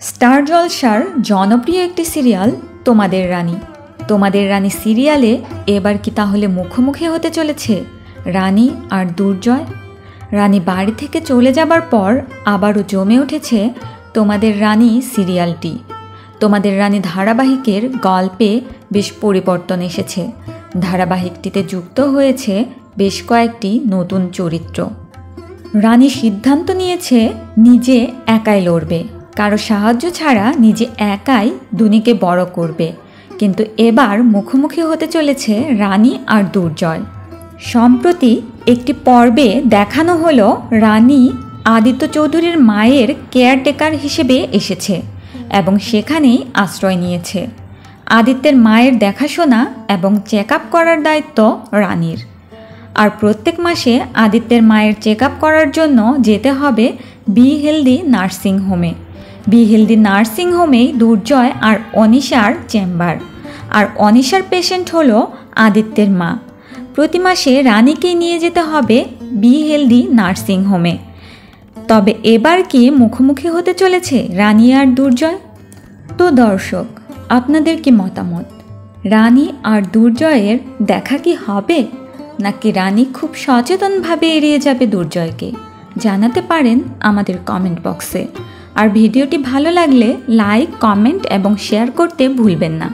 Star জলসার জনপ্রিয় একটি সিরিয়াল তোমাদের রানী। তোমাদের রানী সিরিয়ালে এবার কি তাহলে মুখোমুখি হতে চলেছে রানী আর দুর্জয়? রানী বাড়ি থেকে চলে যাবার পর আবারও জমে উঠেছে তোমাদের রানী সিরিয়ালটি। তোমাদের রানী ধারাবাহিকের গল্পে বেশ পরিবর্তন এসেছে। ধারাবাহিকটিতে যুক্ত হয়েছে বেশ কয়েকটি নতুন চরিত্র। রানী সিদ্ধান্ত নিয়েছে নিজে একাই লড়বে, কারো সাহায্য ছাড়া নিজে একাই দুনিকে বড় করবে। কিন্তু এবার মুখোমুখি হতে চলেছে রানী আর দুর্জয়। সম্প্রতি একটি পর্বে দেখানো হলো রানী আদিত্য চৌধুরীর মায়ের কেয়ারটেকার হিসেবে এসেছে এবং সেখানেই আশ্রয় নিয়েছে। আদিত্যের মায়ের দেখাশোনা এবং চেক আপ করার দায়িত্ব রানীর। আর প্রত্যেক মাসে আদিত্যের মায়ের চেক আপ করার জন্য যেতে হবে বি হেলদি নার্সিং হোমে। বি হেলদি নার্সিং হোমেই দুর্জয় আর অনিশার চেম্বার। আর অনিশার পেশেন্ট হলো আদিত্যের মা। প্রতি মাসে রানীকে নিয়ে যেতে হবে বি হেলদি নার্সিং হোমে। তবে এবার কি মুখোমুখি হতে চলেছে রানী আর দুর্জয়? তো দর্শক, আপনাদের কি মতামত? রানী আর দুর্জয়ের দেখা কি হবে, নাকি রানী খুব সচেতনভাবে এড়িয়ে যাবে দুর্জয়কে? জানাতে পারেন আমাদের কমেন্ট বক্সে। আর ভিডিওটি ভালো লাগলে লাইক, কমেন্ট এবং শেয়ার করতে ভুলবেন না।